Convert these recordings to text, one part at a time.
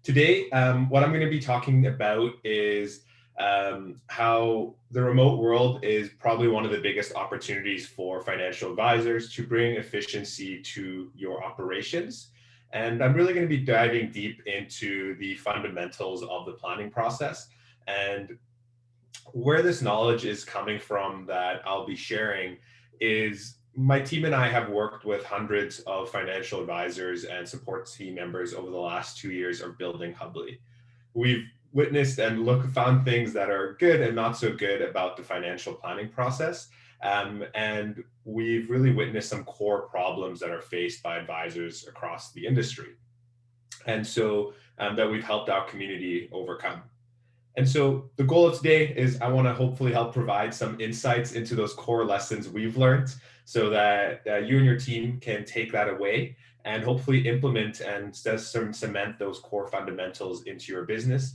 Today, what I'm going to be talking about is how the remote world is probably one of the biggest opportunities for financial advisors to bring efficiency to your operations. And I'm really going to be diving deep into the fundamentals of the planning process and where this knowledge is coming from that I'll be sharing is my team and I have worked with hundreds of financial advisors and support team members over the last 2 years of building Hubly. We've witnessed and found things that are good and not so good about the financial planning process. And we've really witnessed some core problems that are faced by advisors across the industry. And so that we've helped our community overcome. And so the goal of today is I want to hopefully help provide some insights into those core lessons we've learned so that you and your team can take that away and hopefully implement and cement those core fundamentals into your business,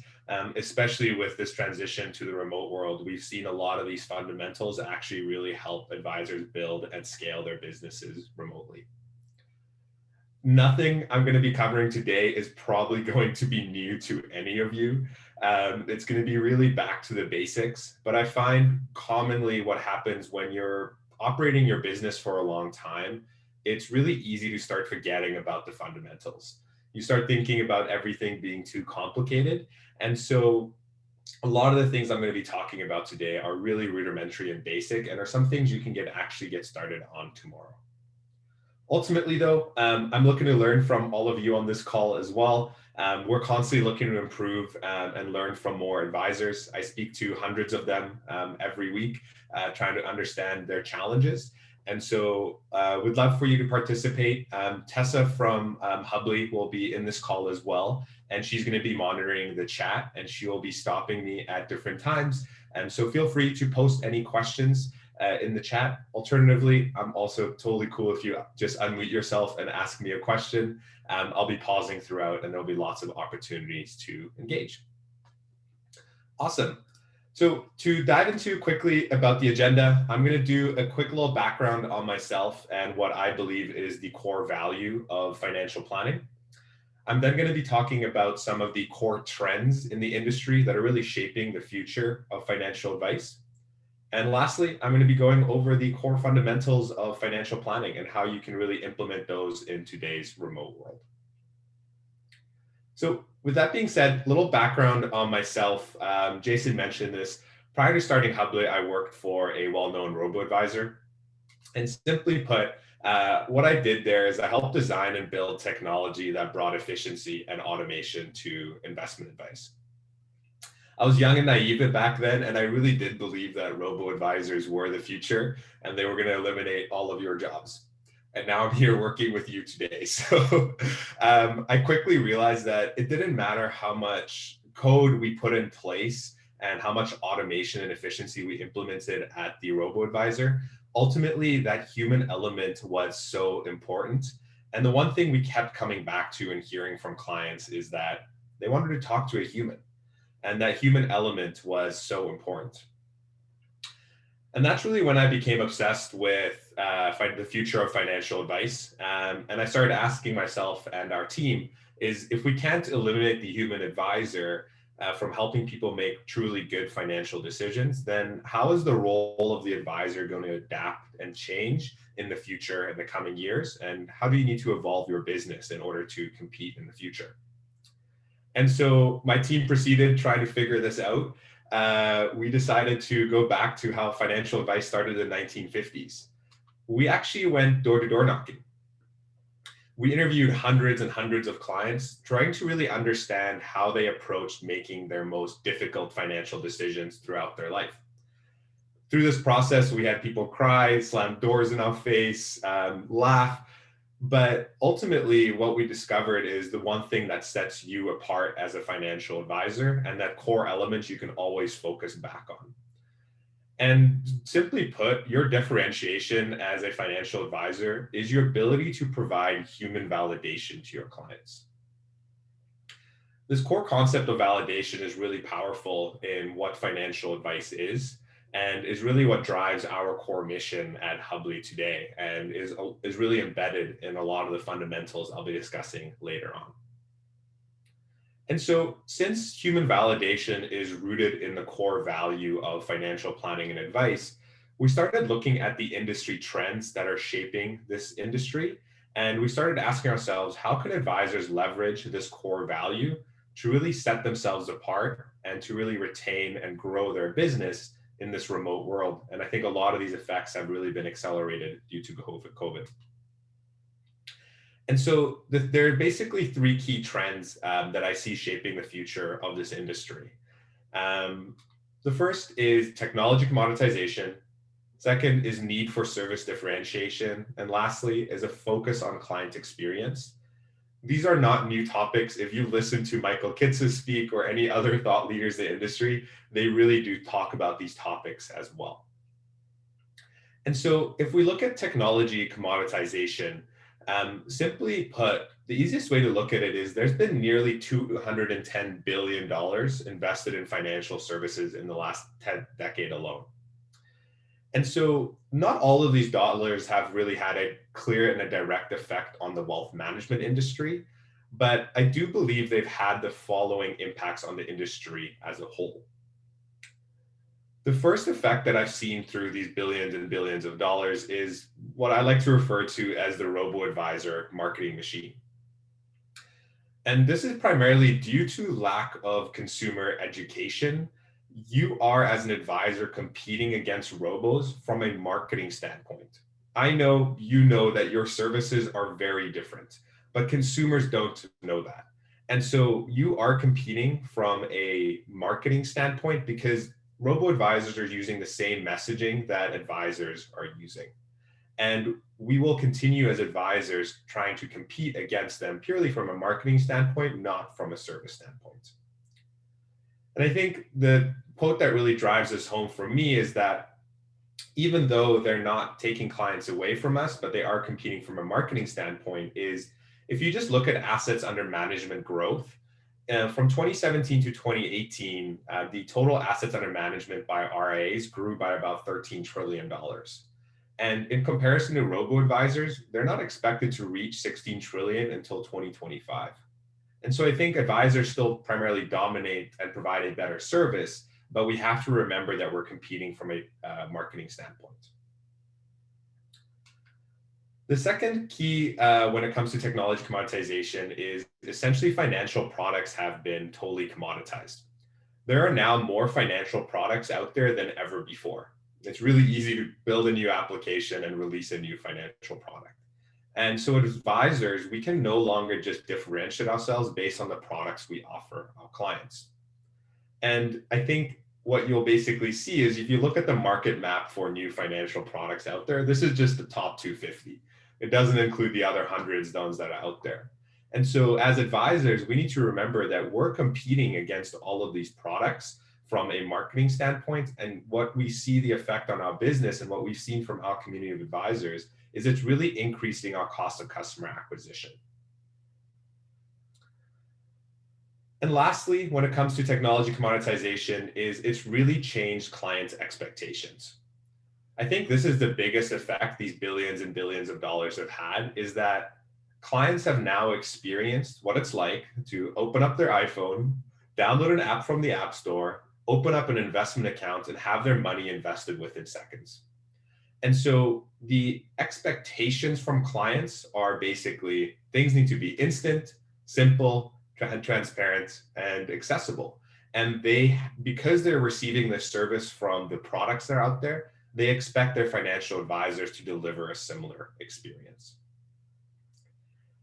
especially with this transition to the remote world. We've seen a lot of these fundamentals actually really help advisors build and scale their businesses remotely. Nothing I'm going to be covering today is probably going to be new to any of you. It's going to be really back to the basics, but I find commonly what happens when you're operating your business for a long time, it's really easy to start forgetting about the fundamentals. You start thinking about everything being too complicated. And so a lot of the things I'm going to be talking about today are really rudimentary and basic and are some things you can actually get started on tomorrow. Ultimately, though, I'm looking to learn from all of you on this call as well. We're constantly looking to improve and learn from more advisors. I speak to hundreds of them every week, trying to understand their challenges. And so we'd love for you to participate. Tessa from Hubly will be in this call as well. And she's going to be monitoring the chat and she will be stopping me at different times. And so feel free to post any questions in the chat. Alternatively, I'm also totally cool if you just unmute yourself and ask me a question. I'll be pausing throughout and there'll be lots of opportunities to engage. Awesome. So to dive into quickly about the agenda, I'm going to do a quick little background on myself and what I believe is the core value of financial planning. I'm then going to be talking about some of the core trends in the industry that are really shaping the future of financial advice. And lastly, I'm going to be going over the core fundamentals of financial planning and how you can really implement those in today's remote world. So with that being said, a little background on myself. Jason mentioned this. Prior to starting Hubly, I worked for a well-known RoboAdvisor. And simply put, what I did there is I helped design and build technology that brought efficiency and automation to investment advice. I was young and naive back then, and I really did believe that robo-advisors were the future and they were going to eliminate all of your jobs. And now I'm here working with you today. So I quickly realized that it didn't matter how much code we put in place and how much automation and efficiency we implemented at the robo-advisor. Ultimately, that human element was so important. And the one thing we kept coming back to and hearing from clients is that they wanted to talk to a human. And that human element was so important. And that's really when I became obsessed with the future of financial advice. And I started asking myself and our team is if we can't eliminate the human advisor from helping people make truly good financial decisions, then how is the role of the advisor going to adapt and change in the future in the coming years? And how do you need to evolve your business in order to compete in the future? And so my team proceeded trying to figure this out. We decided to go back to how financial advice started in the 1950s. We actually went door-to-door knocking. We interviewed hundreds and hundreds of clients, trying to really understand how they approached making their most difficult financial decisions throughout their life. Through this process, we had people cry, slam doors in our face, laugh. But ultimately, what we discovered is the one thing that sets you apart as a financial advisor, and that core element you can always focus back on. And simply put, your differentiation as a financial advisor is your ability to provide human validation to your clients. This core concept of validation is really powerful in what financial advice is, and is really what drives our core mission at Hubly today, and is really embedded in a lot of the fundamentals I'll be discussing later on. And so, since human validation is rooted in the core value of financial planning and advice, we started looking at the industry trends that are shaping this industry. And we started asking ourselves, how can advisors leverage this core value to really set themselves apart and to really retain and grow their business in this remote world? And I think a lot of these effects have really been accelerated due to COVID. And so there are basically three key trends that I see shaping the future of this industry. Um, the first is technology commoditization. Second is need for service differentiation. And lastly is a focus on client experience. These are not new topics. If you listen to Michael Kitces speak or any other thought leaders in the industry, they really do talk about these topics as well. And so if we look at technology commoditization, simply put, the easiest way to look at it is there's been nearly $210 billion invested in financial services in the last decade alone. And so not all of these dollars have really had a clear and a direct effect on the wealth management industry, but I do believe they've had the following impacts on the industry as a whole. The first effect that I've seen through these billions and billions of dollars is what I like to refer to as the RoboAdvisor marketing machine. And this is primarily due to lack of consumer education. You are, as an advisor, competing against robos from a marketing standpoint. I know you know that your services are very different, but consumers don't know that. And so you are competing from a marketing standpoint because robo-advisors are using the same messaging that advisors are using. And we will continue as advisors trying to compete against them purely from a marketing standpoint, not from a service standpoint. And I think the quote that really drives this home for me is that even though they're not taking clients away from us, but they are competing from a marketing standpoint, is if you just look at assets under management growth, from 2017 to 2018, the total assets under management by RIAs grew by about $13 trillion. And in comparison to robo-advisors, they're not expected to reach 16 trillion until 2025. And so I think advisors still primarily dominate and provide a better service, but we have to remember that we're competing from a marketing standpoint. The second key when it comes to technology commoditization is essentially financial products have been totally commoditized. There are now more financial products out there than ever before. It's really easy to build a new application and release a new financial product. And so as advisors, we can no longer just differentiate ourselves based on the products we offer our clients. And I think what you'll basically see is if you look at the market map for new financial products out there, this is just the top 250. It doesn't include the other hundreds those that are out there. And so as advisors, we need to remember that we're competing against all of these products from a marketing standpoint. And what we see the effect on our business and what we've seen from our community of advisors is it's really increasing our cost of customer acquisition. And lastly, when it comes to technology commoditization, is it's really changed clients' expectations. I think this is the biggest effect these billions and billions of dollars have had, is that clients have now experienced what it's like to open up their iPhone, download an app from the App Store, open up an investment account, and have their money invested within seconds. And so the expectations from clients are basically things need to be instant, simple, transparent, and accessible. And because they're receiving this service from the products that are out there, they expect their financial advisors to deliver a similar experience.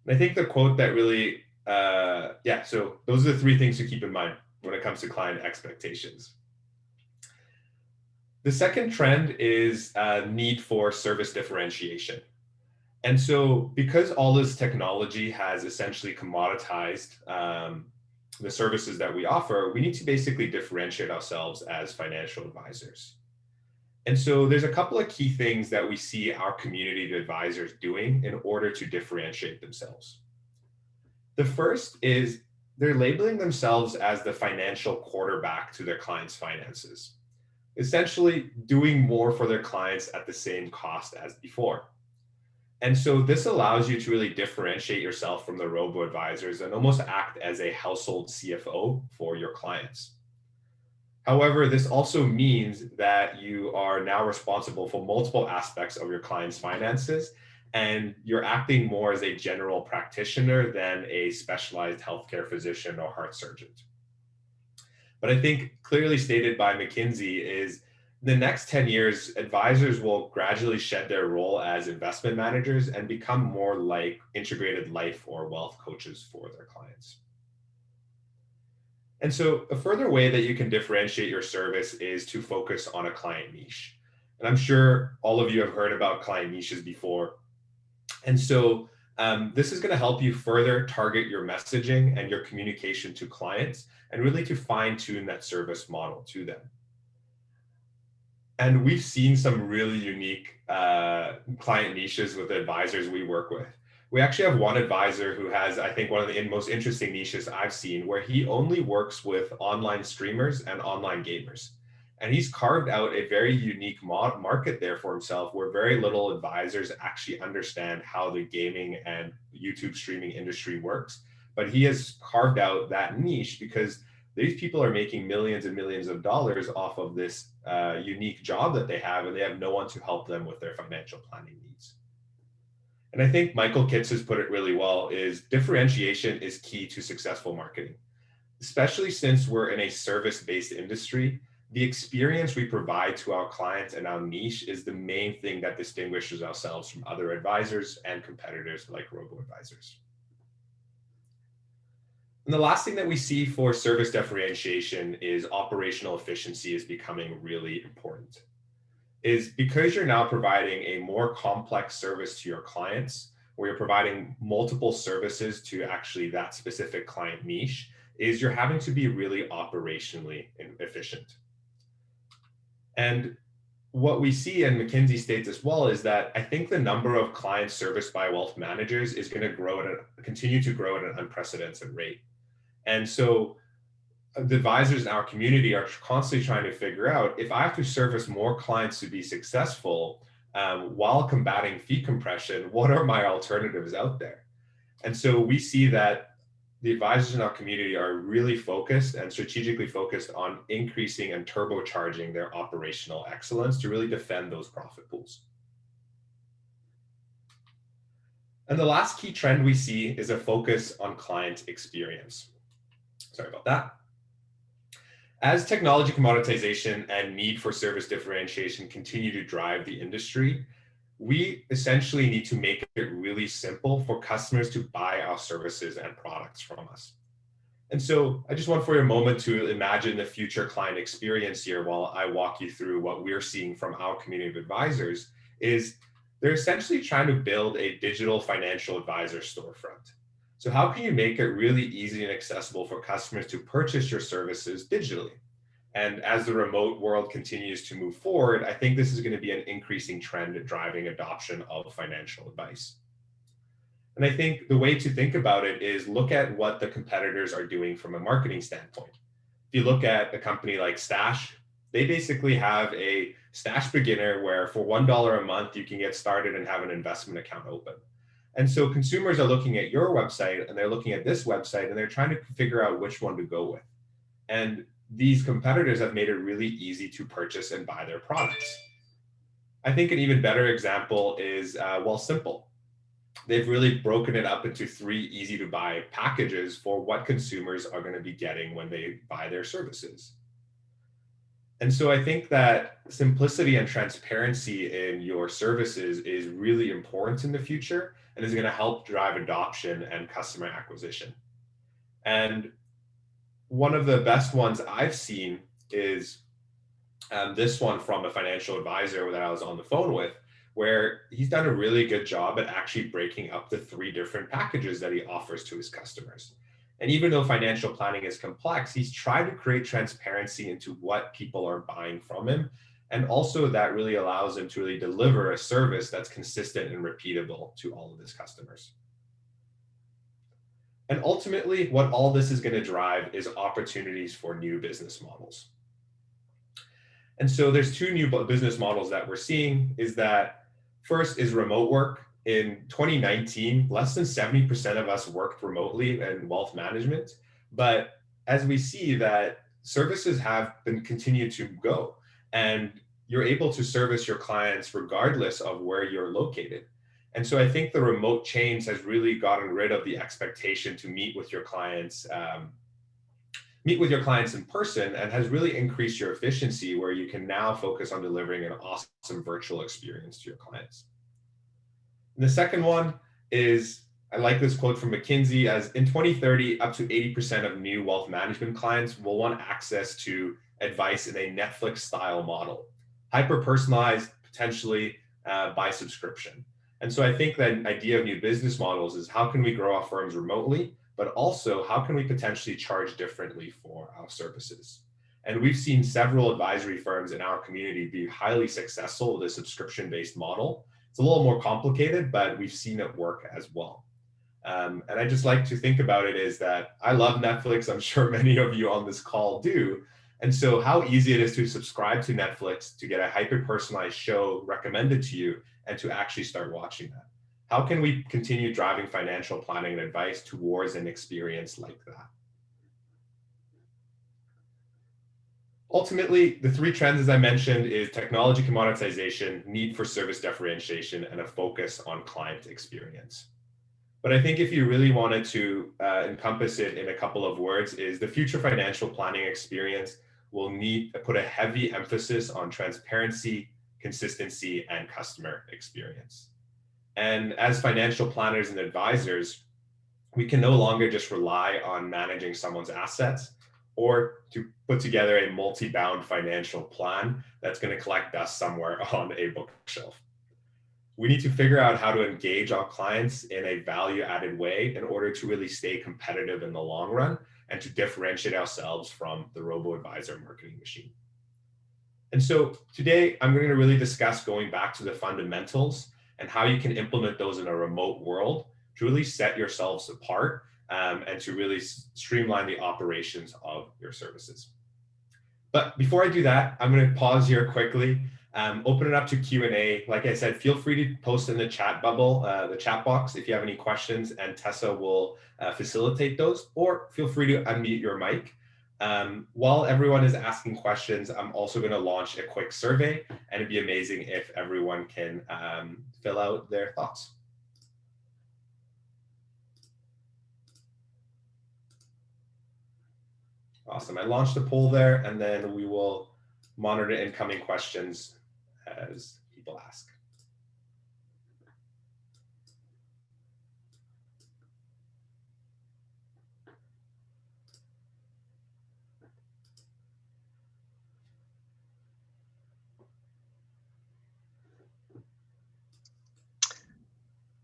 And I think the quote that really, so those are the three things to keep in mind when it comes to client expectations. The second trend is need for service differentiation. And so because all this technology has essentially commoditized the services that we offer, we need to basically differentiate ourselves as financial advisors. And so there's a couple of key things that we see our community of advisors doing in order to differentiate themselves. The first is they're labeling themselves as the financial quarterback to their clients' finances, essentially doing more for their clients at the same cost as before. And so this allows you to really differentiate yourself from the robo-advisors and almost act as a household CFO for your clients. However, this also means that you are now responsible for multiple aspects of your client's finances, and you're acting more as a general practitioner than a specialized healthcare physician or heart surgeon. But I think clearly stated by McKinsey is the next 10 years, advisors will gradually shed their role as investment managers and become more like integrated life or wealth coaches for their clients. And so a further way that you can differentiate your service is to focus on a client niche. And I'm sure all of you have heard about client niches before. And so this is going to help you further target your messaging and your communication to clients and really to fine tune that service model to them. And we've seen some really unique client niches with the advisors we work with. We actually have one advisor who has, I think, one of the most interesting niches I've seen, where he only works with online streamers and online gamers. And he's carved out a very unique market there for himself, where very little advisors actually understand how the gaming and YouTube streaming industry works. But he has carved out that niche because these people are making millions and millions of dollars off of this unique job that they have, and they have no one to help them with their financial planning needs. And I think Michael Kitts has put it really well, is differentiation is key to successful marketing. Especially since we're in a service-based industry, the experience we provide to our clients and our niche is the main thing that distinguishes ourselves from other advisors and competitors like robo-advisors. And the last thing that we see for service differentiation is operational efficiency is becoming really important. Is because you're now providing a more complex service to your clients, where you're providing multiple services to actually that specific client niche, is you're having to be really operationally efficient. And what we see, and McKinsey states as well, is that I think the number of clients serviced by wealth managers is going to continue to grow at an unprecedented rate. And so the advisors in our community are constantly trying to figure out, if I have to service more clients to be successful while combating fee compression, what are my alternatives out there? And so we see that the advisors in our community are really focused and strategically focused on increasing and turbocharging their operational excellence to really defend those profit pools. And the last key trend we see is a focus on client experience. Sorry about that. As technology commoditization and need for service differentiation continue to drive the industry, we essentially need to make it really simple for customers to buy our services and products from us. And so I just want for a moment to imagine the future client experience here while I walk you through what we're seeing from our community of advisors. Is they're essentially trying to build a digital financial advisor storefront. So how can you make it really easy and accessible for customers to purchase your services digitally? And as the remote world continues to move forward, I think this is going to be an increasing trend driving adoption of financial advice. And I think the way to think about it is look at what the competitors are doing from a marketing standpoint. If you look at a company like Stash, they basically have a Stash Beginner where for $1 a month, you can get started and have an investment account open. And so consumers are looking at your website and they're looking at this website and they're trying to figure out which one to go with. And these competitors have made it really easy to purchase and buy their products. I think an even better example is Simple. They've really broken it up into 3 easy to buy packages for what consumers are going to be getting when they buy their services. And so I think that simplicity and transparency in your services is really important in the future and is going to help drive adoption and customer acquisition. And one of the best ones I've seen is this one from a financial advisor that I was on the phone with, where he's done a really good job at actually breaking up the 3 different packages that he offers to his customers. And even though financial planning is complex, he's tried to create transparency into what people are buying from him. And also that really allows him to really deliver a service that's consistent and repeatable to all of his customers. And ultimately, what all this is going to drive is opportunities for new business models. And so there's 2 new business models that we're seeing. Is that first is remote work. in 2019, less than 70% of us worked remotely in wealth management. But as we see that services have been continued to go, and you're able to service your clients regardless of where you're located. And so I think the remote change has really gotten rid of the expectation to meet with your clients in person, and has really increased your efficiency, where you can now focus on delivering an awesome virtual experience to your clients. And the second one is, I like this quote from McKinsey, as in 2030, up to 80% of new wealth management clients will want access to advice in a Netflix style model, hyper-personalized, potentially by subscription. And so I think that idea of new business models is, how can we grow our firms remotely, but also how can we potentially charge differently for our services? And we've seen several advisory firms in our community be highly successful with a subscription-based model. It's a little more complicated, but we've seen it work as well. And I just like to think about it is that I love Netflix. I'm sure many of you on this call do. And so how easy it is to subscribe to Netflix, to get a hyper-personalized show recommended to you, and to actually start watching that. How can we continue driving financial planning and advice towards an experience like that? Ultimately, the three trends, as I mentioned, is technology commoditization, need for service differentiation, and a focus on client experience. But I think if you really wanted to encompass it in a couple of words, is the future financial planning experience will need to put a heavy emphasis on transparency, consistency, and customer experience. And as financial planners and advisors, we can no longer just rely on managing someone's assets or to put together a multi-bound financial plan that's going to collect dust somewhere on a bookshelf. We need to figure out how to engage our clients in a value-added way in order to really stay competitive in the long run and to differentiate ourselves from the RoboAdvisor marketing machine. And so today I'm going to really discuss going back to the fundamentals and how you can implement those in a remote world to really set yourselves apart and to really streamline the operations of your services. But before I do that, I'm going to pause here quickly, open it up to Q&A. Like I said, feel free to post in the chat bubble, the chat box, if you have any questions, and Tessa will facilitate those, or feel free to unmute your mic. While everyone is asking questions, I'm also going to launch a quick survey, and it'd be amazing if everyone can fill out their thoughts. Awesome. I launched a poll there, and then we will monitor incoming questions as people ask.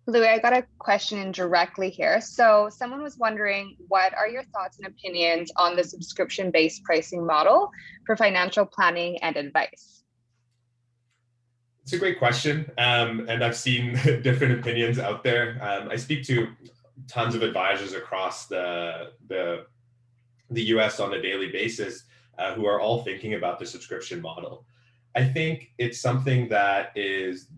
Louis, I got a question in directly here. So someone was wondering, what are your thoughts and opinions on the subscription-based pricing model for financial planning and advice? It's a great question. And I've seen different opinions out there. I speak to tons of advisors across the US on a daily basis who are all thinking about the subscription model. I think it's something that is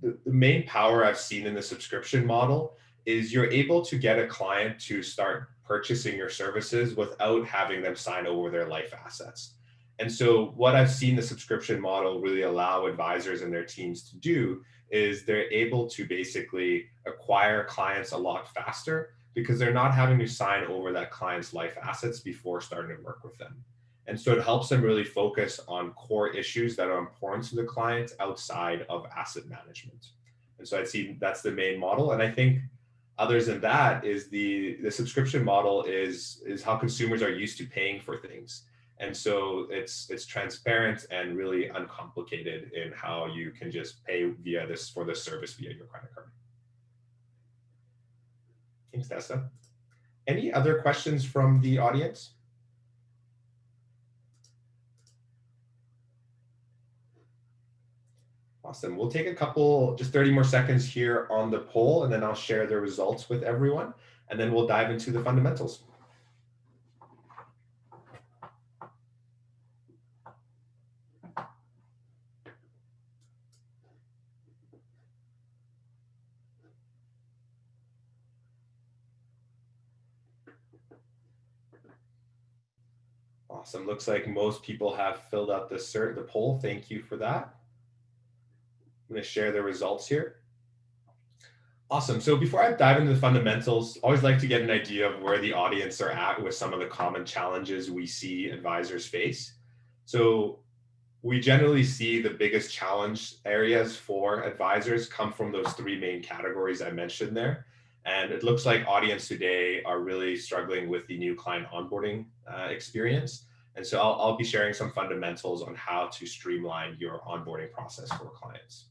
the main power I've seen in the subscription model is you're able to get a client to start purchasing your services without having them sign over their life assets. And so what I've seen the subscription model really allow advisors and their teams to do is they're able to basically acquire clients a lot faster because they're not having to sign over that client's life assets before starting to work with them. And so it helps them really focus on core issues that are important to the client outside of asset management. And so I'd see that's the main model. And I think others than that is the subscription model is how consumers are used to paying for things. And so it's transparent and really uncomplicated in how you can just pay via this for the service via your credit card. Thanks, Tessa. Any other questions from the audience? Awesome. We'll take a couple, just 30 more seconds here on the poll, and then I'll share the results with everyone, and then we'll dive into the fundamentals. Awesome. Looks like most people have filled out the poll. Thank you for that. I'm going to share the results here. Awesome. So before I dive into the fundamentals, I always like to get an idea of where the audience are at with some of the common challenges we see advisors face. So we generally see the biggest challenge areas for advisors come from those three main categories I mentioned there. And it looks like audience today are really struggling with the new client onboarding experience. And so I'll be sharing some fundamentals on how to streamline your onboarding process for clients.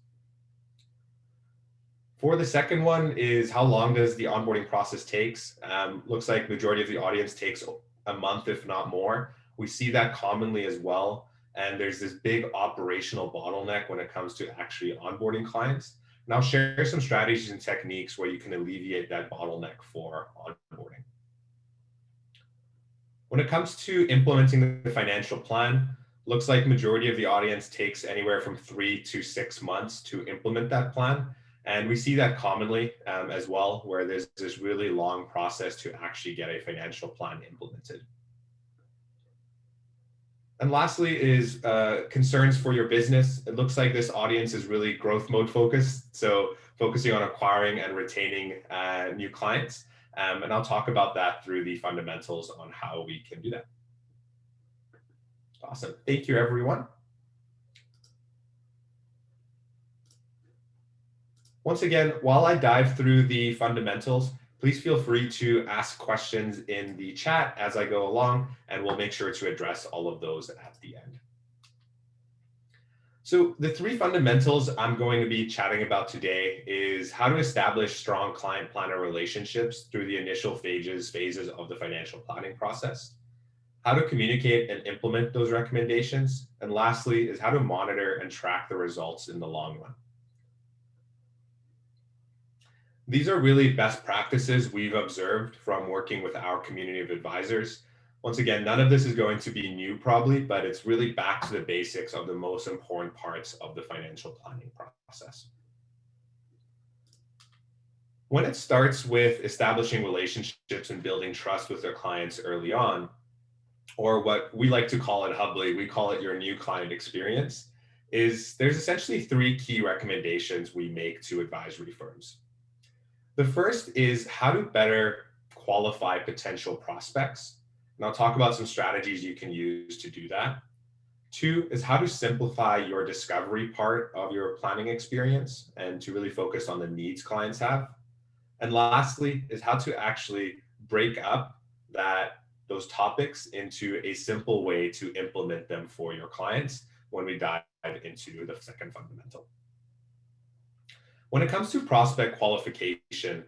For the second one is how long does the onboarding process takes? Looks like majority of the audience takes a month, if not more. We see that commonly as well. And there's this big operational bottleneck when it comes to actually onboarding clients. And I'll share some strategies and techniques where you can alleviate that bottleneck for onboarding. When it comes to implementing the financial plan, looks like majority of the audience takes anywhere from 3 to 6 months to implement that plan. And we see that commonly as well, where there's this really long process to actually get a financial plan implemented. And lastly is concerns for your business. It looks like this audience is really growth mode focused. So focusing on acquiring and retaining new clients. And I'll talk about that through the fundamentals on how we can do that. Awesome. Thank you, everyone. Once again, while I dive through the fundamentals, please feel free to ask questions in the chat as I go along, and we'll make sure to address all of those at the end. So the three fundamentals I'm going to be chatting about today is how to establish strong client planner relationships through the initial phases of the financial planning process, how to communicate and implement those recommendations, and lastly is how to monitor and track the results in the long run. These are really best practices we've observed from working with our community of advisors. Once again, none of this is going to be new probably, but it's really back to the basics of the most important parts of the financial planning process. When it starts with establishing relationships and building trust with their clients early on, or what we like to call it humbly, we call it your new client experience, is there's essentially three key recommendations we make to advisory firms. The first is how to better qualify potential prospects. And I'll talk about some strategies you can use to do that. Two is how to simplify your discovery part of your planning experience and to really focus on the needs clients have. And lastly is how to actually break up those topics into a simple way to implement them for your clients when we dive into the second fundamental. When it comes to prospect qualification,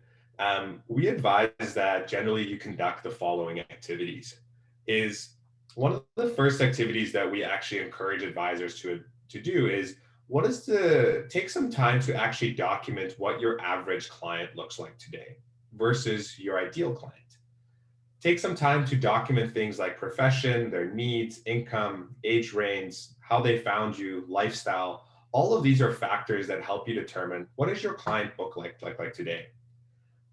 we advise that generally you conduct the following activities. Is one of the first activities that we actually encourage advisors to do is take some time to actually document what your average client looks like today versus your ideal client. Take some time to document things like profession, their needs, income, age range, how they found you, lifestyle. All of these are factors that help you determine what does your client book like today.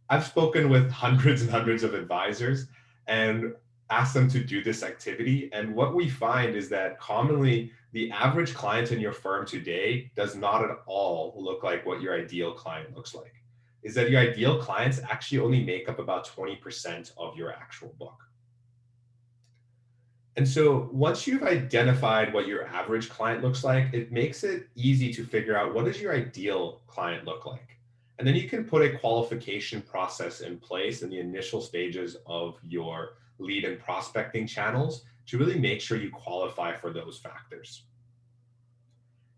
I've spoken with hundreds and hundreds of advisors and asked them to do this activity. And what we find is that commonly the average client in your firm today does not at all look like what your ideal client looks like. Is that your ideal clients actually only make up about 20% of your actual book. And so once you've identified what your average client looks like, it makes it easy to figure out what does your ideal client look like. And then you can put a qualification process in place in the initial stages of your lead and prospecting channels to really make sure you qualify for those factors.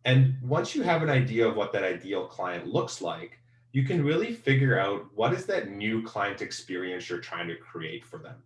And once you have an idea of what that ideal client looks like, you can really figure out what is that new client experience you're trying to create for them.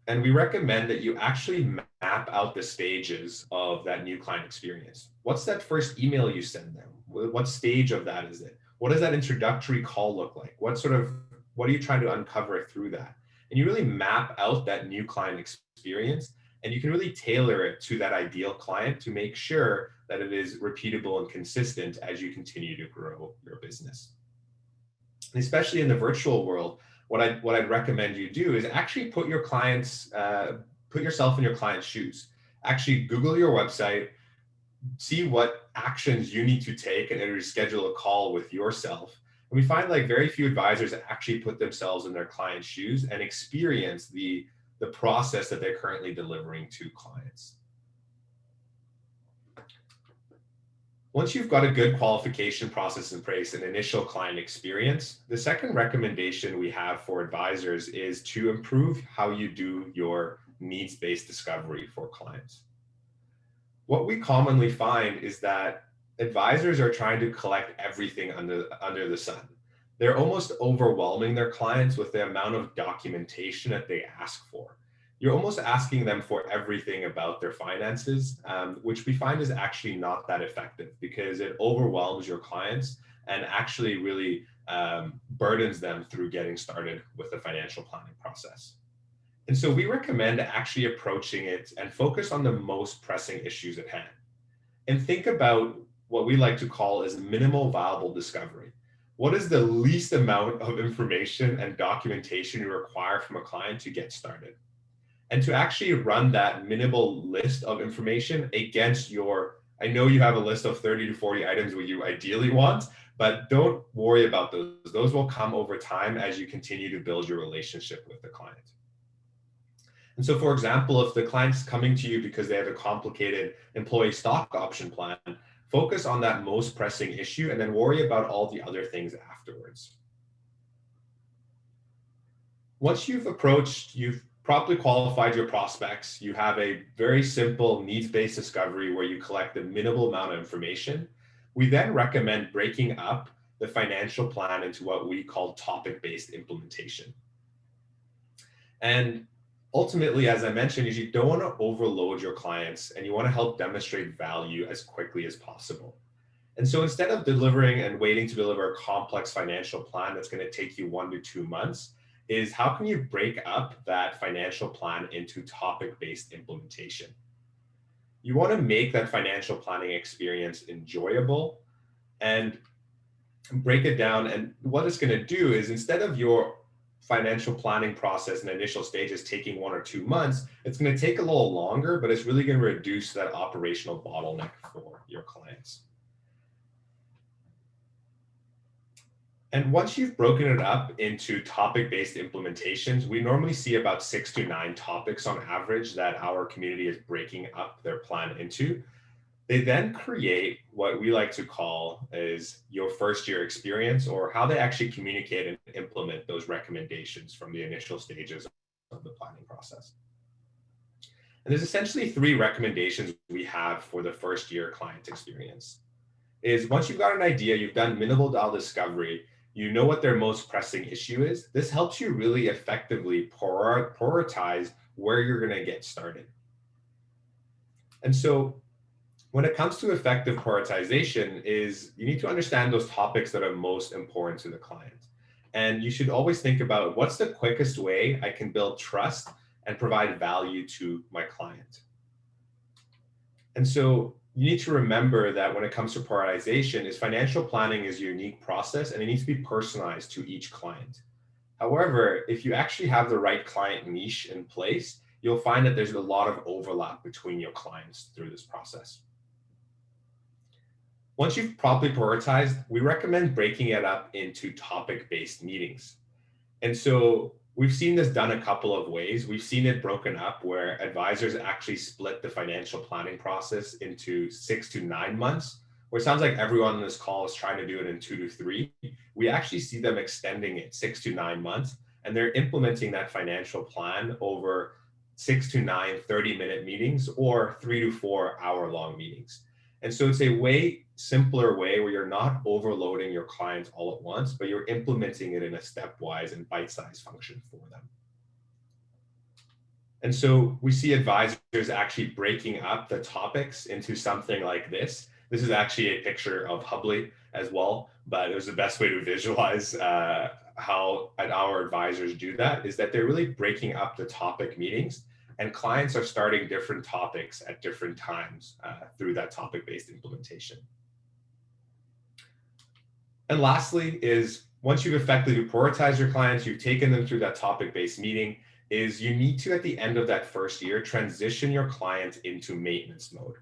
And we recommend that you actually map out the stages of that new client experience. What's that first email you send them? What stage of that is it? What does that introductory call look like? What are you trying to uncover through that? And you really map out that new client experience, and you can really tailor it to that ideal client to make sure that it is repeatable and consistent as you continue to grow your business. And especially in the virtual world, what I'd recommend you do is actually put yourself in your client's shoes. Actually Google your website, see what actions you need to take, and then schedule a call with yourself. And we find like very few advisors actually put themselves in their client's shoes and experience the process that they're currently delivering to clients. Once you've got a good qualification process in place and initial client experience, the second recommendation we have for advisors is to improve how you do your needs-based discovery for clients. What we commonly find is that advisors are trying to collect everything under the sun. They're almost overwhelming their clients with the amount of documentation that they ask for. You're almost asking them for everything about their finances, which we find is actually not that effective because it overwhelms your clients and actually really burdens them through getting started with the financial planning process. And so we recommend actually approaching it and focus on the most pressing issues at hand. And think about what we like to call as minimal viable discovery. What is the least amount of information and documentation you require from a client to get started? And to actually run that minimal list of information against I know you have a list of 30 to 40 items what you ideally want, but don't worry about those. Those will come over time as you continue to build your relationship with the client. And so, for example, if the client's coming to you because they have a complicated employee stock option plan, focus on that most pressing issue and then worry about all the other things afterwards. Once you've properly qualified your prospects, you have a very simple needs-based discovery where you collect a minimal amount of information. We then recommend breaking up the financial plan into what we call topic-based implementation. And ultimately, as I mentioned, is you don't want to overload your clients and you want to help demonstrate value as quickly as possible. And so instead of delivering and waiting to deliver a complex financial plan that's going to take you 1 to 2 months, is how can you break up that financial plan into topic-based implementation? You want to make that financial planning experience enjoyable and break it down. And what it's going to do is instead of your financial planning process in initial stages taking 1 or 2 months, it's going to take a little longer, but it's really going to reduce that operational bottleneck for your clients. And once you've broken it up into topic-based implementations, we normally see about 6 to 9 topics on average that our community is breaking up their plan into. They then create what we like to call is your first year experience, or how they actually communicate and implement those recommendations from the initial stages of the planning process. And there's essentially 3 recommendations we have for the first year client experience. Is once you've got an idea, you've done minimal dial discovery, you know what their most pressing issue is, this helps you really effectively prioritize where you're going to get started. And so when it comes to effective prioritization is you need to understand those topics that are most important to the client. And you should always think about what's the quickest way I can build trust and provide value to my client. And so you need to remember that when it comes to prioritization is financial planning is a unique process and it needs to be personalized to each client. However, if you actually have the right client niche in place, you'll find that there's a lot of overlap between your clients through this process. Once you've properly prioritized, we recommend breaking it up into topic-based meetings. And so we've seen this done a couple of ways. We've seen it broken up where advisors actually split the financial planning process into 6 to 9 months, where it sounds like everyone on this call is trying to do it in 2 to 3. We actually see them extending it 6 to 9 months, and they're implementing that financial plan over 6 to 9 30-minute meetings or 3 to 4 hour-long meetings. And so it's a way simpler way where you're not overloading your clients all at once, but you're implementing it in a stepwise and bite-sized function for them. And so we see advisors actually breaking up the topics into something like this. This is actually a picture of Hubley as well, but it was the best way to visualize how our advisors do that is that they're really breaking up the topic meetings, and clients are starting different topics at different times through that topic-based implementation. And lastly is Once you've effectively prioritized your clients, you've taken them through that topic-based meeting, is you need to, at the end of that first year, transition your client into maintenance mode.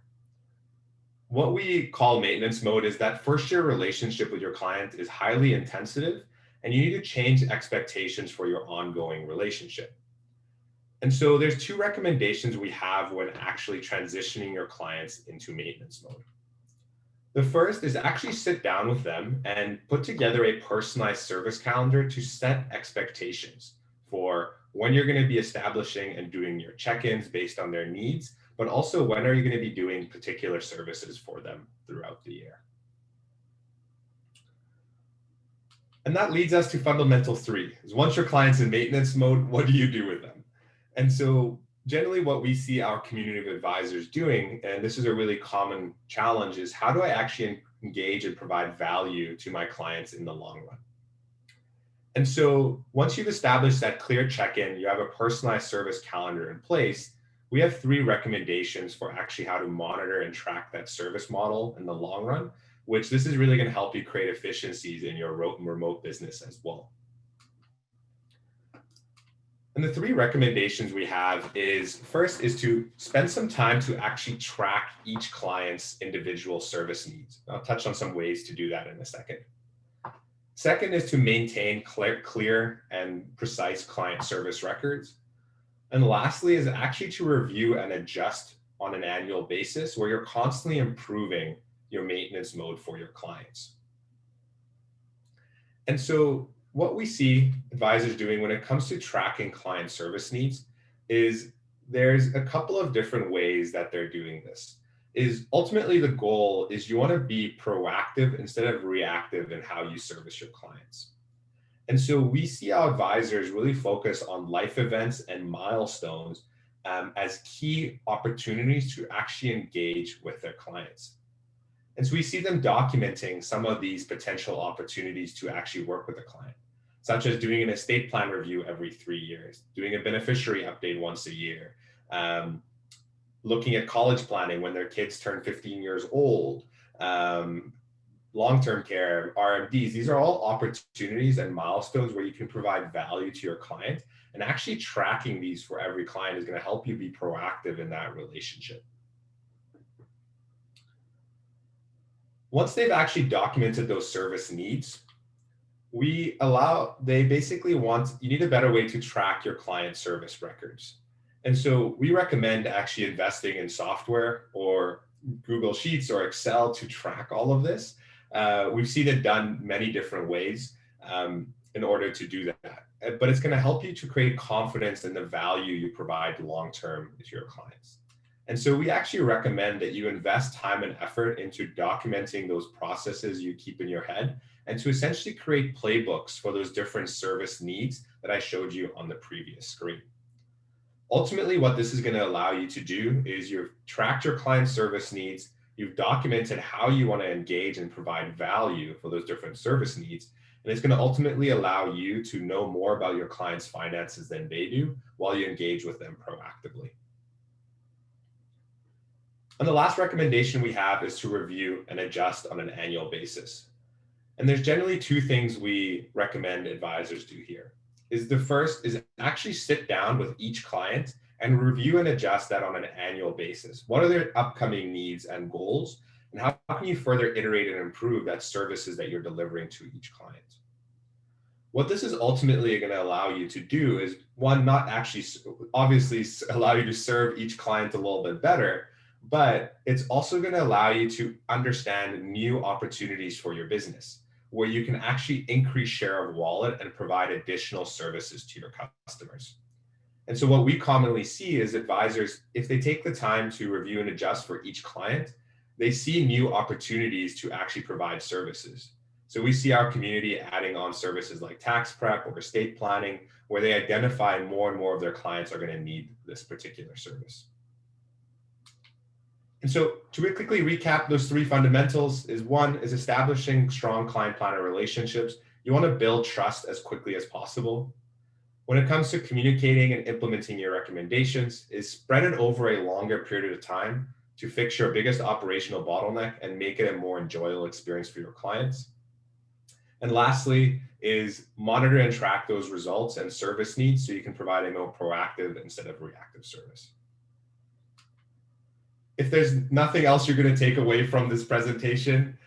What we call maintenance mode is that first year relationship with your client is highly intensive, and you need to change expectations for your ongoing relationship. And so there's two recommendations we have when actually transitioning your clients into maintenance mode. The first is actually sit down with them and put together a personalized service calendar to set expectations for when you're going to be establishing and doing your check-ins based on their needs, but also when are you going to be doing particular services for them throughout the year. And that leads us to fundamental 3, is once your client's in maintenance mode, what do you do with them? And so generally what we see our community of advisors doing, and this is a really common challenge, is how do I actually engage and provide value to my clients in the long run? And so once you've established that clear check-in, you have a personalized service calendar in place, we have 3 recommendations for actually how to monitor and track that service model in the long run, which this is really going to help you create efficiencies in your remote business as well. And the 3 recommendations we have is, first is to spend some time to actually track each client's individual service needs. I'll touch on some ways to do that in a second. Second is to maintain clear and precise client service records. And lastly is actually to review and adjust on an annual basis where you're constantly improving your maintenance mode for your clients. And so what we see advisors doing when it comes to tracking client service needs is there's a couple of different ways that they're doing this. Is ultimately the goal is you want to be proactive instead of reactive in how you service your clients. And so we see our advisors really focus on life events and milestones as key opportunities to actually engage with their clients. And so we see them documenting some of these potential opportunities to actually work with a client, such as doing an estate plan review every 3 years, doing a beneficiary update once a year, looking at college planning when their kids turn 15 years old, long-term care, RMDs. These are all opportunities and milestones where you can provide value to your client, and actually tracking these for every client is going to help you be proactive in that relationship. Once they've actually documented those service needs, they basically you need a better way to track your client service records. And so we recommend actually investing in software or Google Sheets or Excel to track all of this. We've seen it done many different ways in order to do that, but it's going to help you to create confidence in the value you provide long-term to your clients. And so we actually recommend that you invest time and effort into documenting those processes you keep in your head and to essentially create playbooks for those different service needs that I showed you on the previous screen. Ultimately, what this is going to allow you to do is you've tracked your client service needs, you've documented how you want to engage and provide value for those different service needs, and it's going to ultimately allow you to know more about your clients' finances than they do while you engage with them proactively. And the last recommendation we have is to review and adjust on an annual basis. And there's generally 2 things we recommend advisors do here. The first is actually sit down with each client and review and adjust that on an annual basis. What are their upcoming needs and goals? And how can you further iterate and improve that services that you're delivering to each client? What this is ultimately going to allow you to do is, one, not actually obviously allow you to serve each client a little bit better, but it's also going to allow you to understand new opportunities for your business, where you can actually increase share of wallet and provide additional services to your customers. And so what we commonly see is advisors, if they take the time to review and adjust for each client, they see new opportunities to actually provide services. So we see our community adding on services like tax prep or estate planning, where they identify more and more of their clients are going to need this particular service. And so to quickly recap those 3 fundamentals is, 1 is establishing strong client planner relationships. You want to build trust as quickly as possible. When it comes to communicating and implementing your recommendations, is spread it over a longer period of time to fix your biggest operational bottleneck and make it a more enjoyable experience for your clients. And lastly is monitor and track those results and service needs so you can provide a more proactive instead of reactive service. If there's nothing else you're going to take away from this presentation,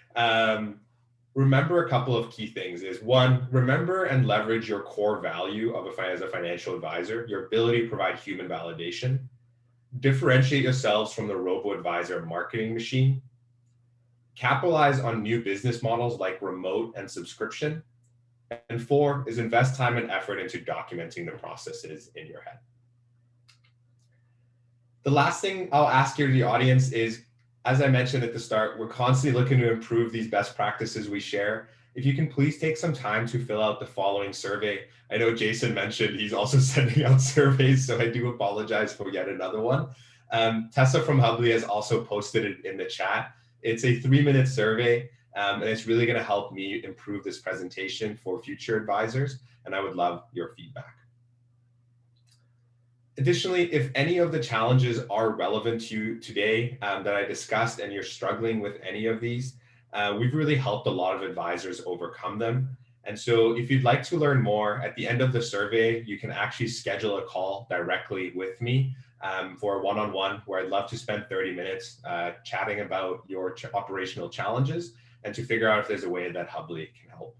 remember a couple of key things is one, remember and leverage your core value of as a financial advisor, your ability to provide human validation. Differentiate yourselves from the RoboAdvisor marketing machine. Capitalize on new business models like remote and subscription. And 4 is invest time and effort into documenting the processes in your head. The last thing I'll ask here to the audience is, as I mentioned at the start, we're constantly looking to improve these best practices we share. If you can please take some time to fill out the following survey. I know Jason mentioned he's also sending out surveys, so I do apologize for yet another one. Tessa from Hubbly has also posted it in the chat. It's a 3-minute survey, and it's really going to help me improve this presentation for future advisors, and I would love your feedback. Additionally, if any of the challenges are relevant to you today that I discussed and you're struggling with any of these, we've really helped a lot of advisors overcome them. And so if you'd like to learn more, at the end of the survey, you can actually schedule a call directly with me for a one-on-one where I'd love to spend 30 minutes chatting about your operational challenges and to figure out if there's a way that Hubbly can help.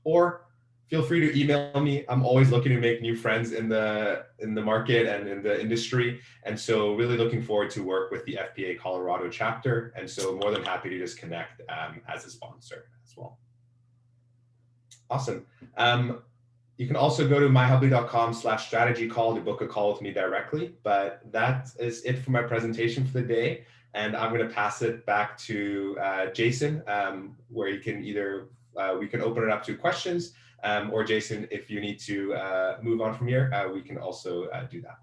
Or feel free to email me. I'm always looking to make new friends in the market and in the industry. And so really looking forward to work with the FPA Colorado chapter. And so more than happy to just connect as a sponsor as well. Awesome. You can also go to myhubbly.com/strategy call to book a call with me directly. But that is it for my presentation for the day. And I'm going to pass it back to Jason, where you can either, we can open it up to questions, or Jason, if you need to move on from here, we can also do that.